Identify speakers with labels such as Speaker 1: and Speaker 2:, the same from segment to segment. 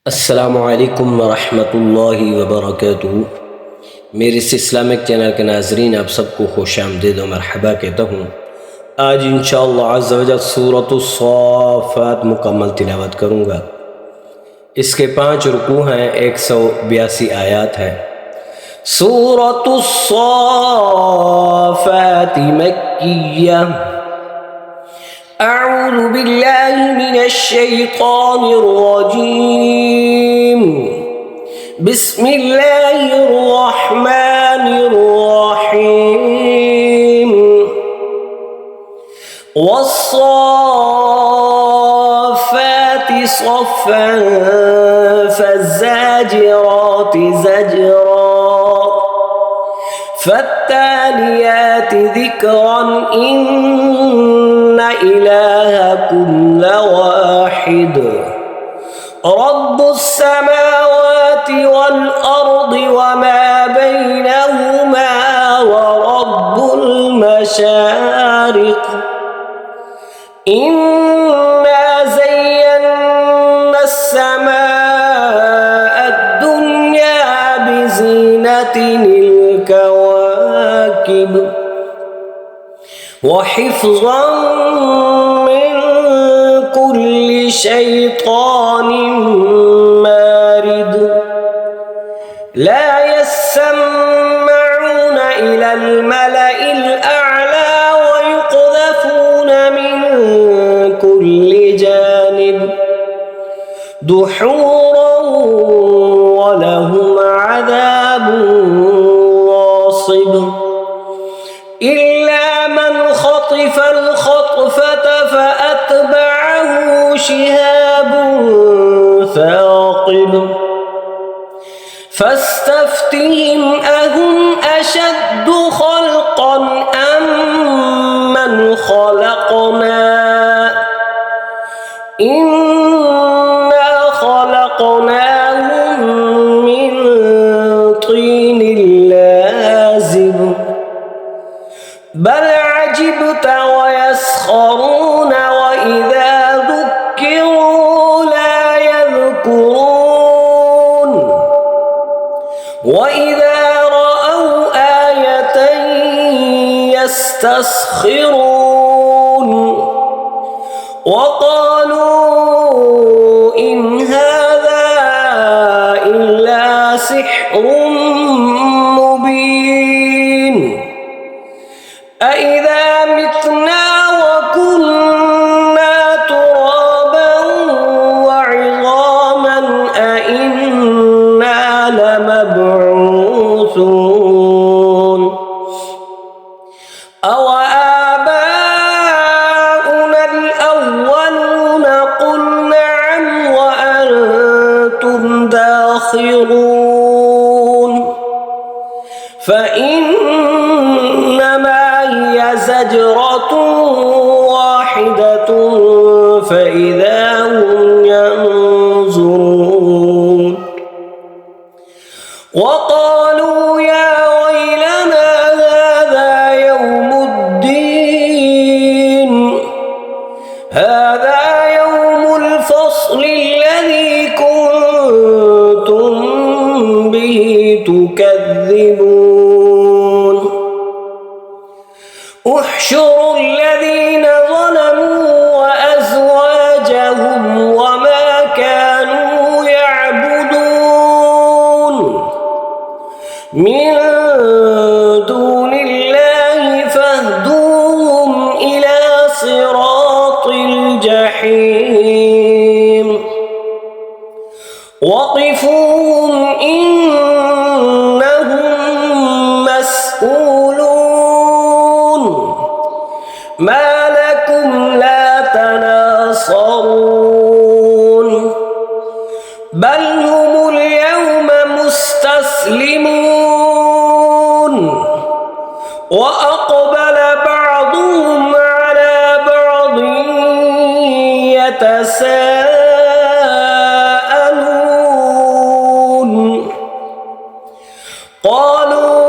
Speaker 1: अस्सलामुअलैकुम वरहमतुल्लाहि वबरकातुहू। मेरे इस इस्लामिक चैनल के नाज़रीन, आप सबको खुश आमदीद व मरहबा कहता हूँ। आज इंशाअल्लाह अज़्ज़ व जल सूरतुस साफ़ात मुकम्मल तिलावत करूँगा। इसके 5 रुकू हैं, 182 आयात है। सूरतुस साफ़ात मक्किय्या। अऊज़ु बिल्लाहि मिनश शैतानिर रजीम। बिस्मिल्लाहिर रहमानिर रहीम। वस्साफ़ाति सफ़्फ़न फ़ज़्ज़ाजिराति ज़ज्रा फ़त्तालियाति ज़िक्रन इन्न इलाहकुम लवाहिद। रब्बुस समावाति वल अर्दि वमा बैनहुमा व रब्बुल मशारिक़। इन्ना ज़य्यन्नास समाअद दुन्या बिज़ीनतिल कवाकिब व हिफ़्ज़न मिन कुल्लि शैतानिन मारिद। ला यस्मऊना इलल मलइल अअला व युक़ज़फ़ूना मिन कुल्लि जानिब दुहूरन व लहुम अज़ाबुन वासिब। इल्ला मन ख़तिफ़ल ख़त्फ़त फ़अत्बअहु शिहाबुन साक़िब। फ़ास्तफ़्तिहिम अहुम अशद्दु ख़ल्क़न अम्मन ख़लक़ना। इन्ना ख़लक़नाहुम मिन तीनिल लाज़िब। बल अजिब्त व यस्ख़रून व इज़ा ज़ुक्किरू ला यज़कुरून व इज़ा रअव आयतन यस्तस्ख़िरून व क़ालू इन हाज़ा इल्ला सिह्रुम मुबीन। अइज़ा मितना व कुन्ना तुराबन व इज़ामन अइन्ना लमबऊसून। अव आबाउनल अव्वलून क़ुल नअम व अंतुम दाख़िरून। फ़इन्नमा हिय ज़जरतुन वाहिदतुन फ़इज़ा हुम यंज़ुरून। वक़ालू या वैलना हाज़ा यौमुद्दीन। हाज़ा यौमुल फ़स्लि अल्लज़ी कुन्तुम बिही तुकज़्ज़िबून। उहशुरु الذين ظلموا وأزواجهم وما كانوا يعبدون من دون الله فاهدوهم إلى صراط الجحيم وقفوهم إنهم مسؤولون. ما لكم لا تناصرون بل هم اليوم مستسلمون. وأقبل بعضهم على بعض يتساءلون. قالوا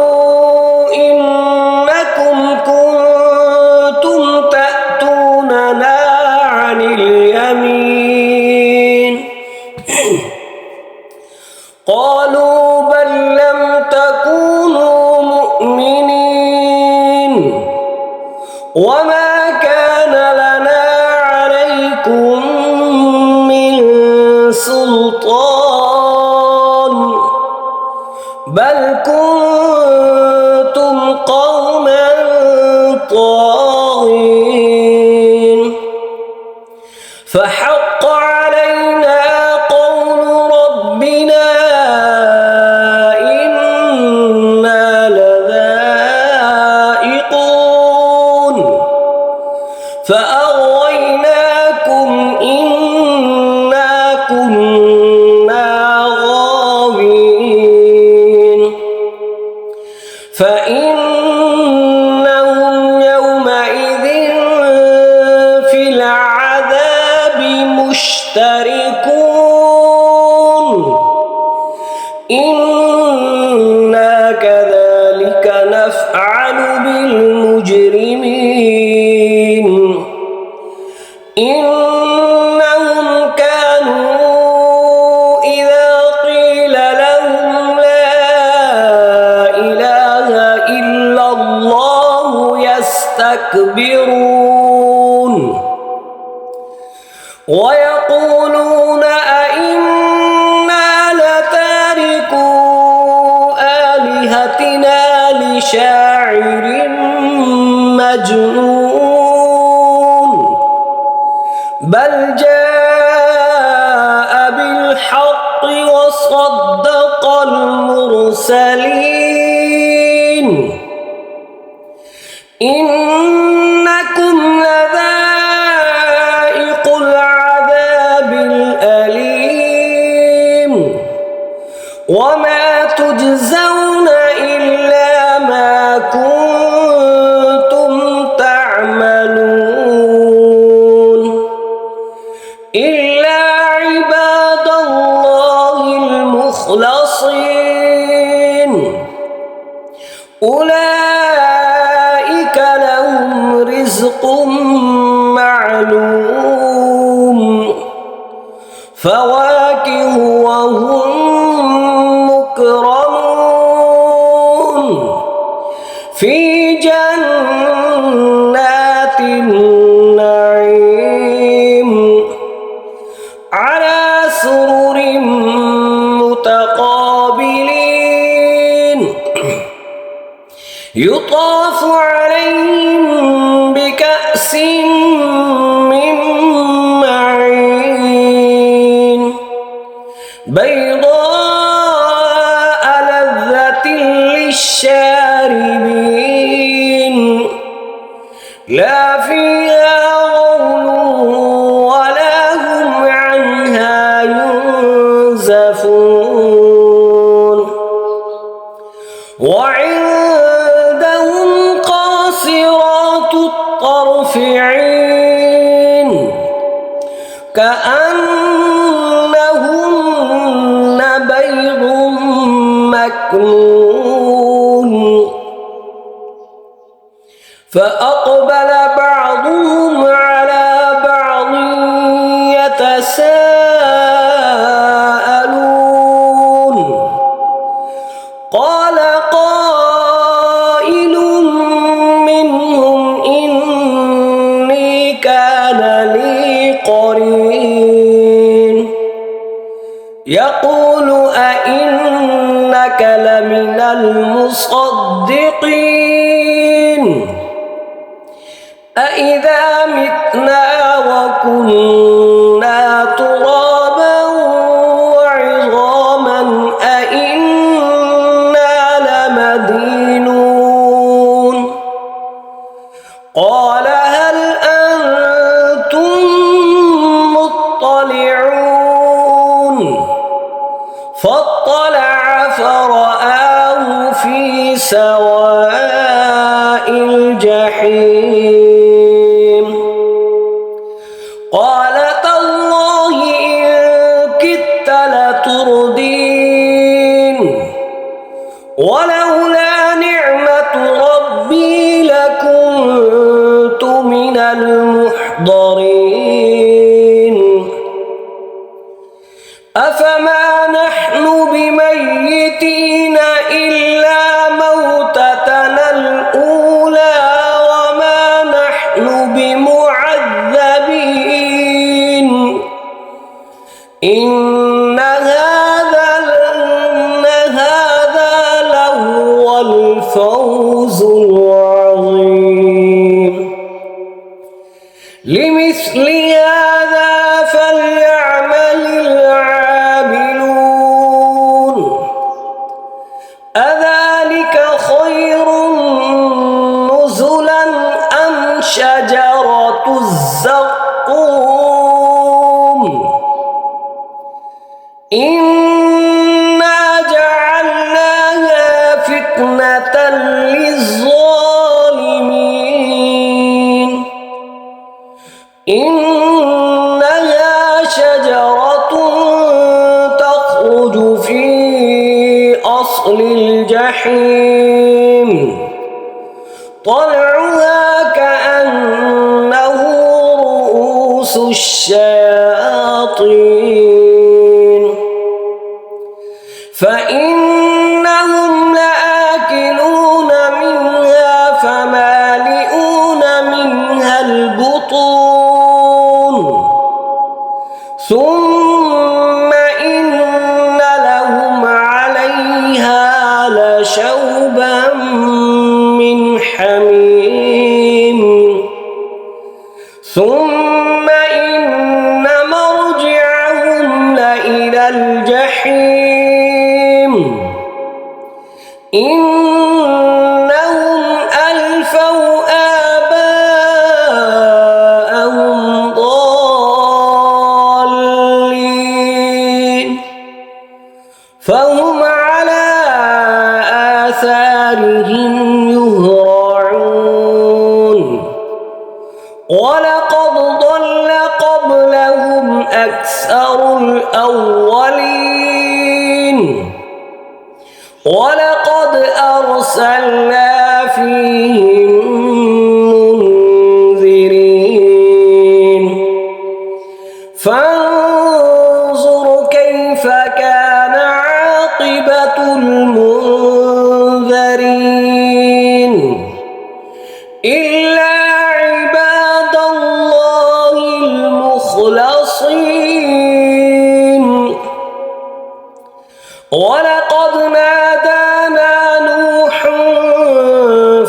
Speaker 1: إنكم كنتم تأتوننا عن اليمين قالوا بل لم تكونوا مؤمنين وما كان لنا عليكم من سلطان بل كنتم قوما طاغين فحق علينا قول ربنا إنا لذائقون فأغويناكم إنا كنا غاوين فإنهم يومئذ في العذاب مشتركون إنا كذلك نفعل بالمجرمين إنهم كانوا إذا قيل لهم لا إله إلا الله يستكبرون ويقولون أئنا لتاركو آلهتنا لشاعر مجنون بل جاء بالحق وصدق المرسلين إنكم لذائق العذاب الأليم وما تجزون إلا ما كنتم تعملون إلا عباد الله المخلصين أولئك لهم رزق معلوم فواكه وهم مكرمون في جنات النعيم على سرر متقابلين يطاف عليهم بكأس من معين بيضاء لذة للشاربين لا فيها غول ولا هم عنها ينزفون وعندهم قاصرات الطرف عين كأنهن بيض مكنون فأقبل بعضهم على بعض يتساءلون قال قائل منهم إني كان لي قرين يقول أئنك لمن المصدقين أإذا متنا وكنا ترابا وعظاما أئنا لمدينون قال هل أنتم مطلعون فاطلع فرآه في سواء الجحيم قال تالله إن كدت لتردين ولولا نعمة ربي لكنت من المحضرين أفما وما نحن بميتين إلا موتتنا الأولى وما نحن بمعذبين إن هذا لهو الفوز العظيم لمثل هذا فليعمل العاملون أذلك خير نزلا أم شجرة الزقوم إنا جعلناها فتنة للظالمين إنها شجرة تخرج في أصل الجحيم طلعها كأنه رؤوس الشياطين فإنهم لآكلون منها فمالئون منها البطون ثم إن لهم عليها لشوبا من حميم ثم إن مرجعهم لإلى الجحيم إنهم ألفوا آباءهم ضالين فهم على آثارهم يهرعون ولقد ضل قبلهم أكثر الأولين ولقد أرسلنا فيهم منذرين فانظر كيف كان عاقبة المنذرين إلا عباد الله المخلصين ولقد نادانا نوح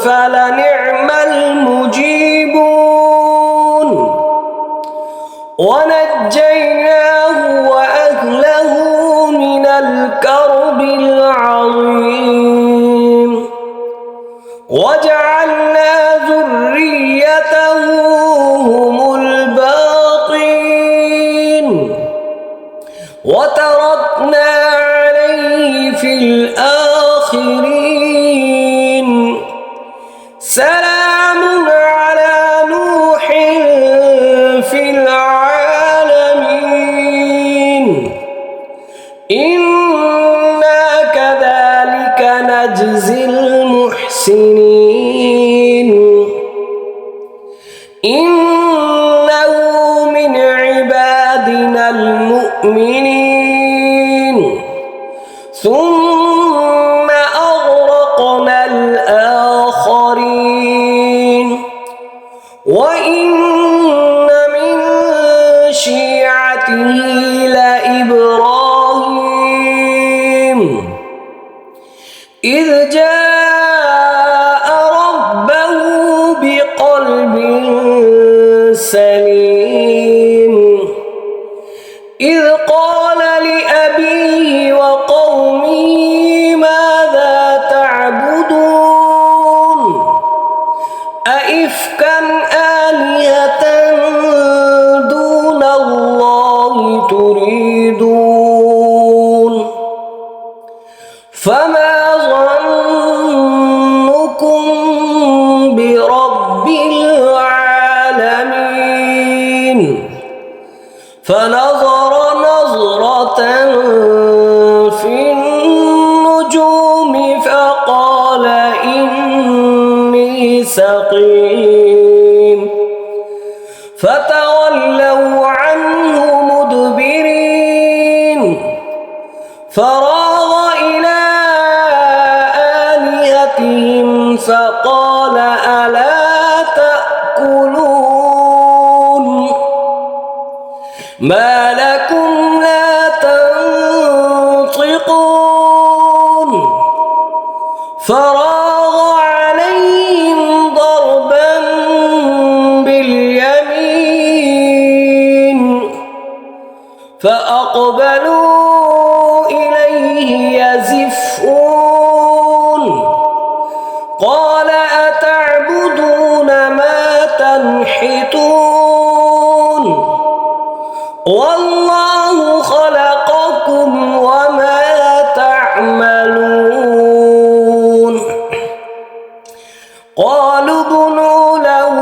Speaker 1: فلنعم المجيبون ونجيناه وأهله من الكرب العظيم وجعلنا ذريته هم الباقين وتركنا عليه في الآخرين سلام على نوح في العالمين إنا كذلك نجزي المحسنين إنه من عبادنا المؤمنين ثم أغرقنا الآخرين وإن من شيعته لإبراهيم إذ جاء ربه بقلب سليم إذ قال لأبيه وقومه ماذا تعبدون أئفكا آلهة دون الله تريدون فما ظنكم برب العالمين فنظر نظرة في النجوم فقال إني سقيم فتولوا عنه مدبرين فراغ إلى آلهتهم فقال ألا تأكلون ما لكم لا تنطقون فراغ عليهم ضربا باليمين فأقبلوا إليه يزفون قال أتعبدون ما تنحتون والله خلقكم وما تعملون قالوا ابنوا له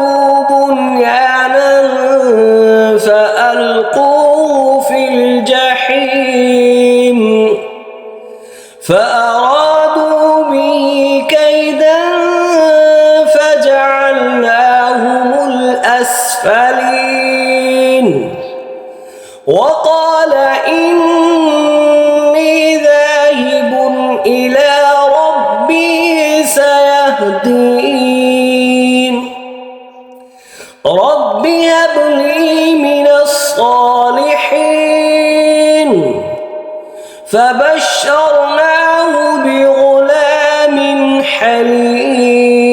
Speaker 1: بنيانا فألقوه في الجحيم فأرادوا به كيدا فجعلناهم الأسفلين وقال إني ذاهب إلى ربي سيهدين رب هب لي من الصالحين فبشرناه بغلام حليم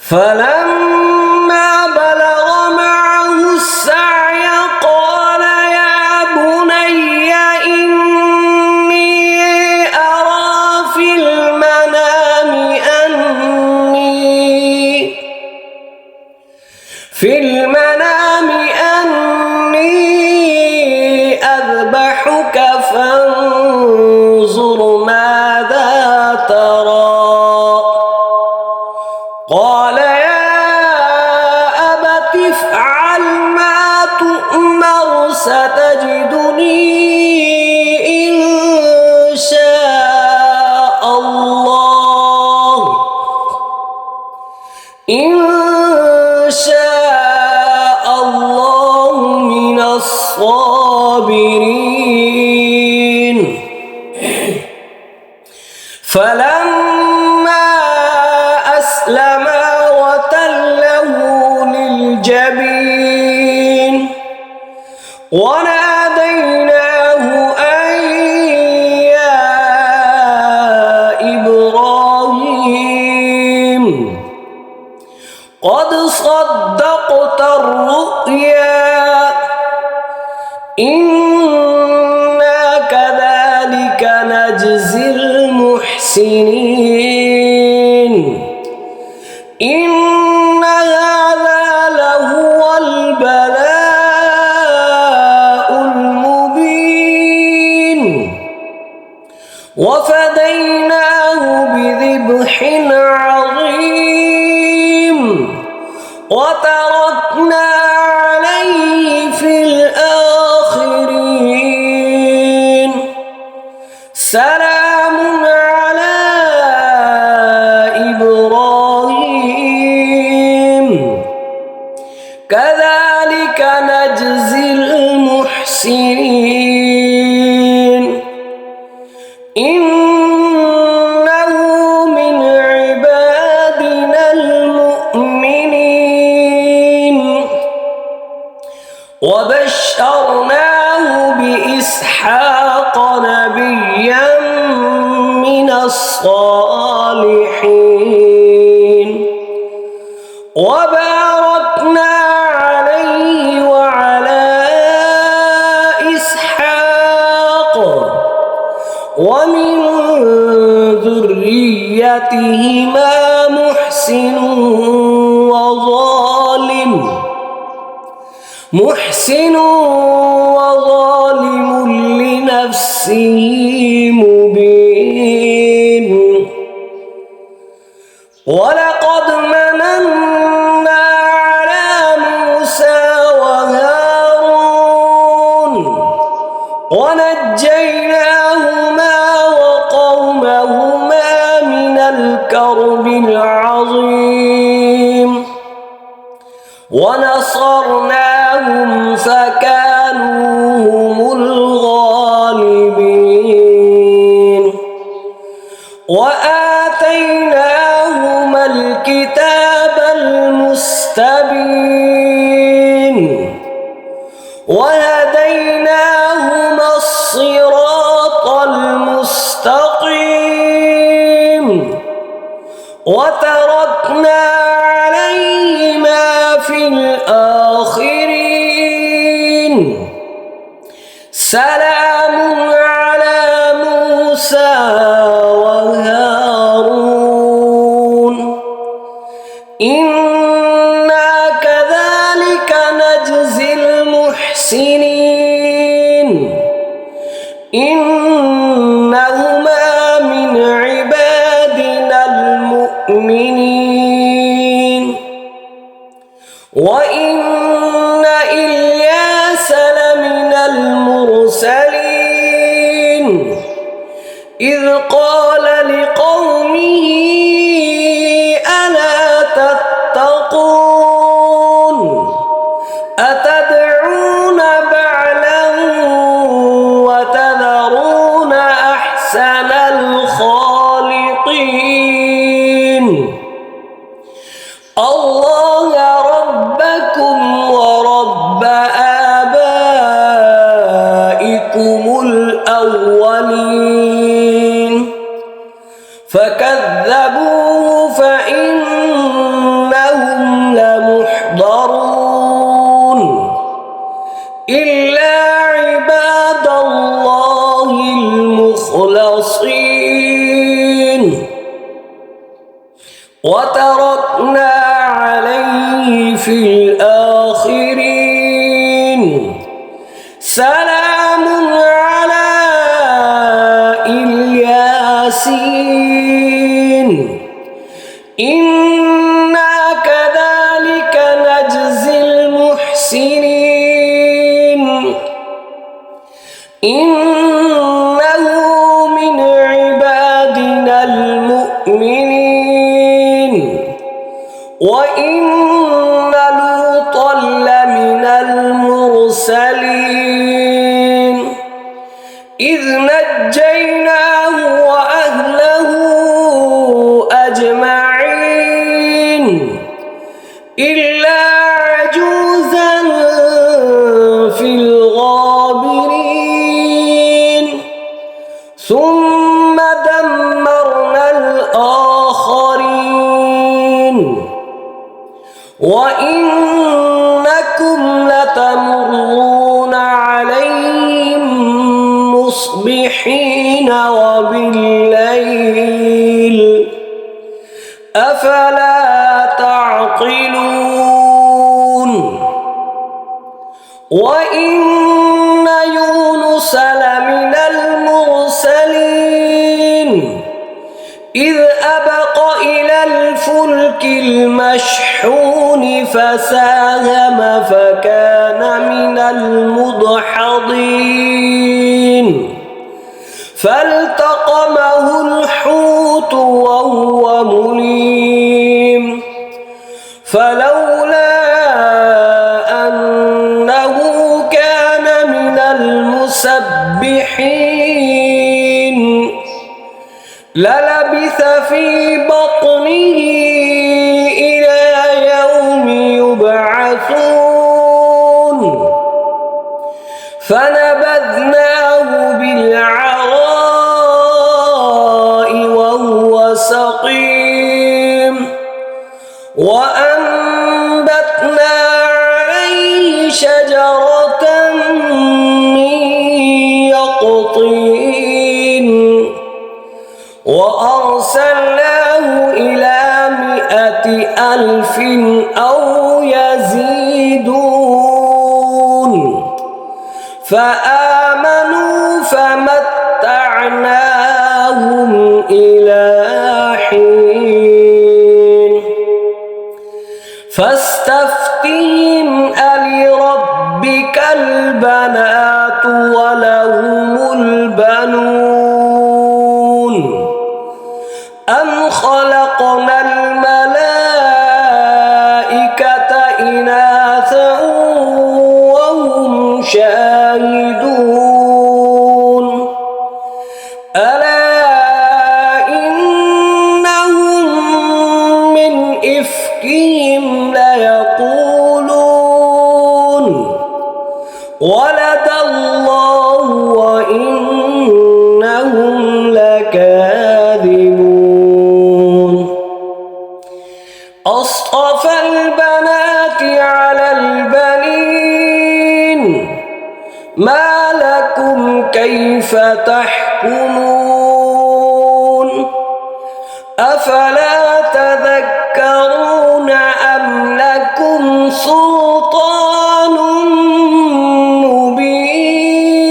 Speaker 1: فلما بلغ معه السعي قال يا بني إني أرى في المنام أني أذبحك فانظر ماذا ترى قال يا أبت افعل ما تؤمر ستجدني إن شاء الله من الصابرين فلما أسلما وتله للجبين وناديناه أن يا إبراهيم قد صدقت الرؤيا إنا كذلك نجزي المحسنين إن هذا لهو البلاء المبين وفديناه بذبح عظيم وتركنا عليه في الآخرين سلام على إبراهيم كذلك نجزي المحسنين إنه من عبادنا المؤمنين وبشرناه بإسحاق نبيا من الصالحين وباركنا عليه وعلى إسحاق ومن ذريتهما محسن وظالم لنفسه مبين ولقد مننا على موسى وهارون ونجيناهما وقومهما من الكرب العظيم ونصرناهم فكانوا هم الغالبين الكتاب المستبين وهديناهما الصراط المستقيم وتركنا عليهما في الآخرين سلام على موسى وهارون إنا كذلك نجزي المحسنين إنهما من عبادنا المؤمنين وإن إلياس لمن المرسلين إذ قال لقومه ألا تتقون أتدعون بعلا وتذرون أحسن الخالقين الله ربكم ورب آبائكم الأولين فكذبوه فإنهم لمحضرون إلا عباد الله المخلصين وتركنا عليه في الآخرين سلام على الياسين إنا كذلك نجزي المحسنين إنه من عبادنا المؤمنين وإن لوطا لمن المرسلين إذ نجيناه وأهله أجمعين إلا عجوزا في الغابرين ثم دمرنا الآخرين وإنكم لتمرون عليهم مصبحين وبالليل أفلا تعقلون وإن يونس لمن المرسلين إذ أبق إلى الفلك المشحون فساهم فكان من المدحضين فالتقمه الحوت وهو مليم فلولا أنه كان من المسبحين للبث في بطنه إلى يوم يبعثون فنبذناه بالعراء وهو سقيم وأنبتنا عليه شجرة من يقطين وأرسلناه إلى 100,000 أو يزيدون فآمنوا فمتعناهم إلى حين فاستفتهم ألربك البنات ولهم البنون أم خلقنا الملائكة إناثا وهم شاهدون ألا إنهم من كيف تحكمون أفلا تذكرون أم لكم سلطان مبين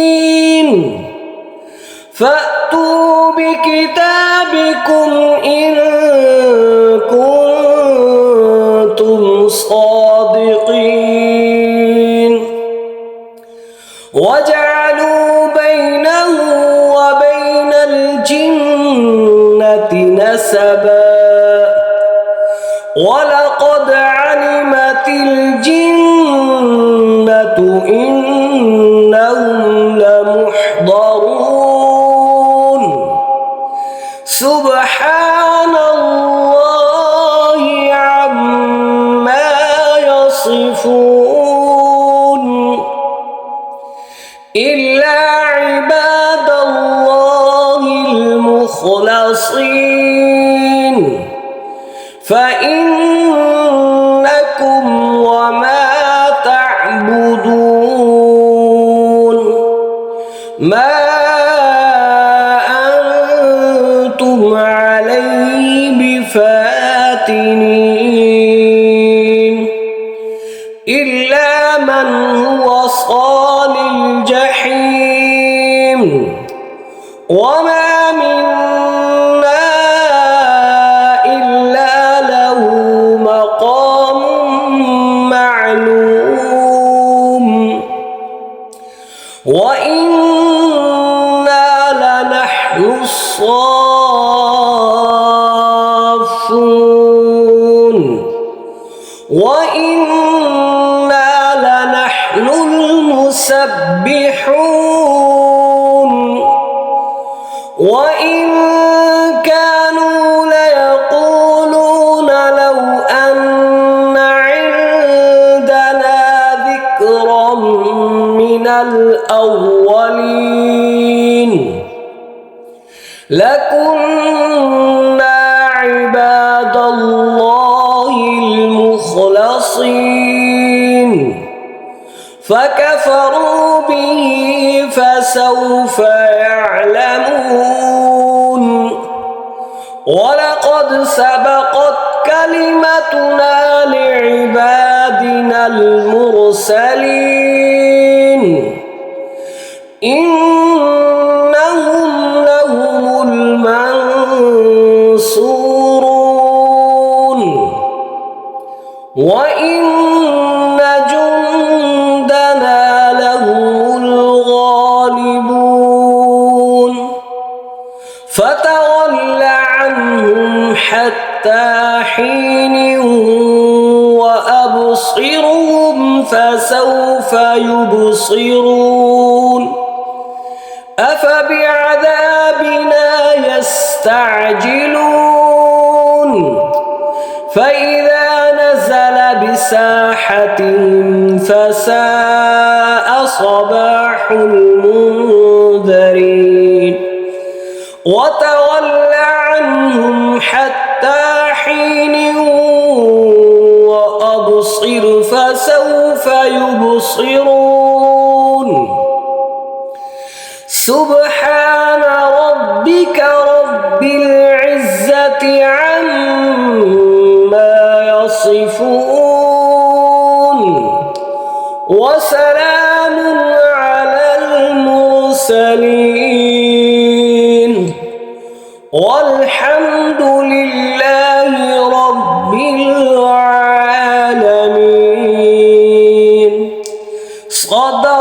Speaker 1: فأتوا بكتابكم إن كنتم صادقين وجعلوا بينه وبين الجنة نسبا ولقد علمت الجنة إنهم لمحضرون سبحان الله عما يصفون إلا عباد الله المخلصين فإنكم وما تعبدون ما أنتم عليه بفاتنين إلا من هو صال الجحيم وما منا إلا له مقام معلوم وإنا لنحن الصافون وإنا لنحن المسبحون وإن كانوا ليقولون لو أن عندنا ذكرا من الأولين لكنا عباد الله المخلصين فكفروا به فسوف يعلمون ولقد سبقت كلمتنا لعبادنا المرسلين إنهم لهم المنصورون وإن جندنا لهم الغالبون فتول عنهم حتى حين وأبصرهم فسوف يبصرون أفبعذابنا يستعجلون فإذا نزل بساحتهم فساء صباح المنذرين وتول عنهم حتى حين وأبصر فسوف يبصرون سبحان ربك رب العزة عما يصفون وسلام على المرسلين والحمد لله رب العالمين صدق